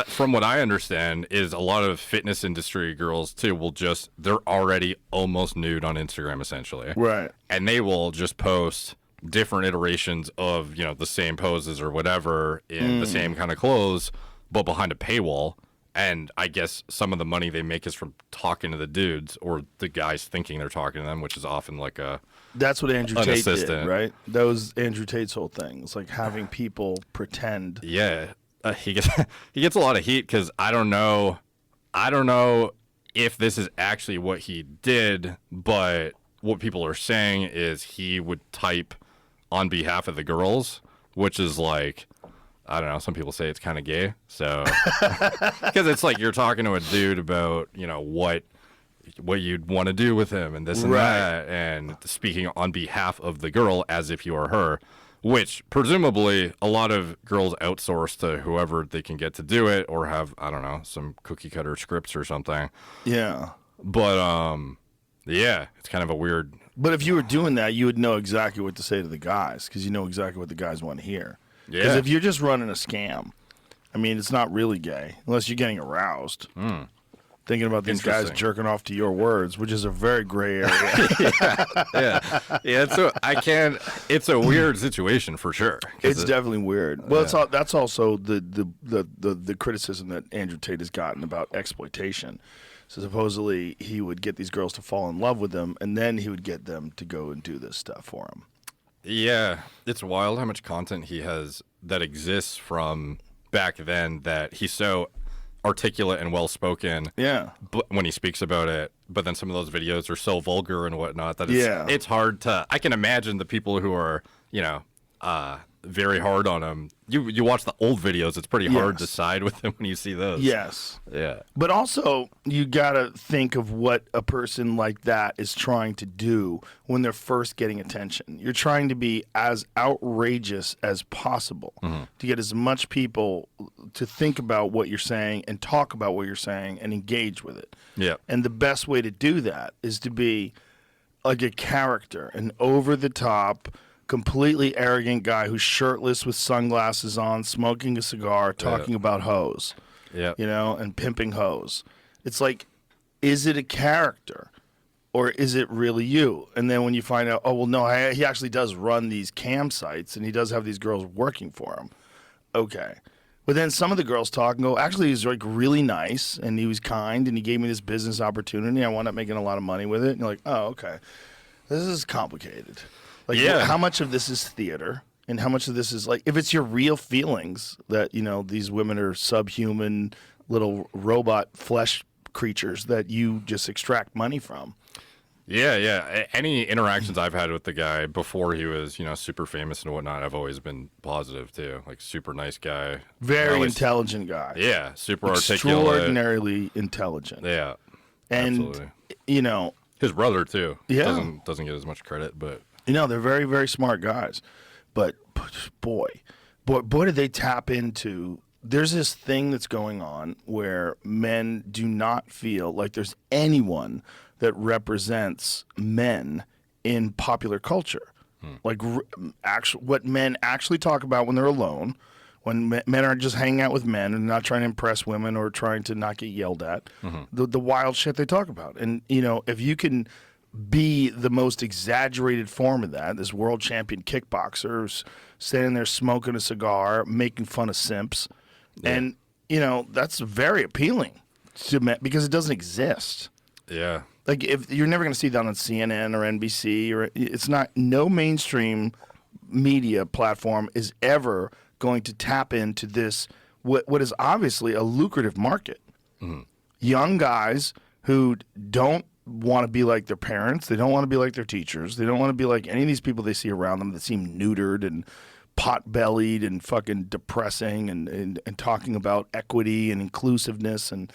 from what I understand, is a lot of fitness industry girls too they're already almost nude on Instagram essentially, Right. and they will just post different iterations of the same poses or whatever in the same kind of clothes, but behind a paywall. And I guess some of the money they make is from talking to the dudes or the guys thinking they're talking to them, which is often like that's what Andrew an Tate assistant. did, right? That was Andrew Tate's whole thing. It's like having people pretend. Yeah, he gets a lot of heat because I don't know if this is actually what he did, but what people are saying is he would type on behalf of the girls, which is like, I don't know, some people say it's kind of gay. So because it's like you're talking to a dude about what you'd want to do with him and this and that, and speaking on behalf of the girl as if you are her, which presumably a lot of girls outsource to whoever they can get to do it, or have, I don't know, some cookie cutter scripts or something. Yeah. But yeah, it's kind of a weird. But if you were doing that, you would know exactly what to say to the guys, because you know exactly what the guys want to hear. Yeah. Because if you're just running a scam, I mean, it's not really gay unless you're getting aroused. Thinking about these guys jerking off to your words, which is a very gray area. yeah. It's a weird situation for sure. It's definitely weird. Well, that's also the criticism that Andrew Tate has gotten about exploitation. So supposedly he would get these girls to fall in love with him, and then he would get them to go and do this stuff for him. Yeah, it's wild how much content he has that exists from back then, that he's so articulate and well-spoken when he speaks about it, but then some of those videos are so vulgar and whatnot that it's hard to. I can imagine the people who are very hard on him. You watch the old videos, it's pretty hard to side with him when you see those. Yes. Yeah. But also, you got to think of what a person like that is trying to do when they're first getting attention. You're trying to be as outrageous as possible to get as much people to think about what you're saying and talk about what you're saying and engage with it. Yeah. And the best way to do that is to be like a character, an over-the-top, completely arrogant guy who's shirtless with sunglasses on, smoking a cigar, talking about hoes, and pimping hoes. It's like, is it a character or is it really you? And then when you find out, oh, well, no, he actually does run these campsites and he does have these girls working for him. Okay. But then some of the girls talk and go, actually, he's like really nice and he was kind and he gave me this business opportunity. I wound up making a lot of money with it. And you're like, oh, okay. This is complicated. Like, how much of this is theater and how much of this is like, if it's your real feelings that, these women are subhuman little robot flesh creatures that you just extract money from. Yeah. Any interactions I've had with the guy before he was, super famous and whatnot, I've always been positive too. Like, super nice guy. Very intelligent guy. Yeah. Super articulate. Extraordinarily intelligent. Yeah. And, absolutely. His brother too. Yeah. Doesn't get as much credit, but. They're very, very smart guys. But boy, did they tap into. There's this thing that's going on where men do not feel like there's anyone that represents men in popular culture. Like what men actually talk about when they're alone, when men are just hanging out with men and not trying to impress women or trying to not get yelled at, the wild shit they talk about. And, if you can be the most exaggerated form of that, this world champion kickboxer who's standing there smoking a cigar, making fun of simps. Yeah. And, that's very appealing to men because it doesn't exist. Yeah. Like, if you're never going to see that on CNN or NBC, or it's not, no mainstream media platform is ever going to tap into this, what is obviously a lucrative market. Young guys who don't want to be like their parents. They don't want to be like their teachers. They don't want to be like any of these people they see around them that seem neutered and pot-bellied and fucking depressing and talking about equity and inclusiveness. And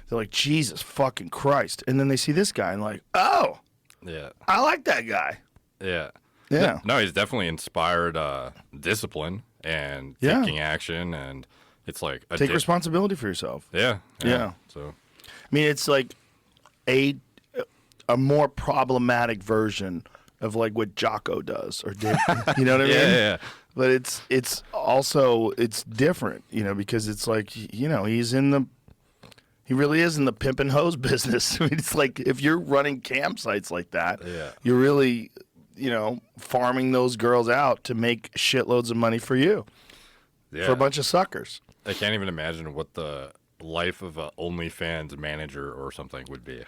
they're like, Jesus fucking Christ. And then they see this guy and like, oh, yeah, I like that guy. Yeah. Yeah. No, he's definitely inspired discipline and taking action. And it's like... Take responsibility for yourself. Yeah. So, I mean, it's like a more problematic version of like what Jocko does or did. You know what I mean? Yeah. But it's also it's different, because it's like he really is in the pimp and hose business. I mean, it's like if you're running campsites like that, you're really, farming those girls out to make shitloads of money for you, for a bunch of suckers. I can't even imagine what the life of a OnlyFans manager or something would be.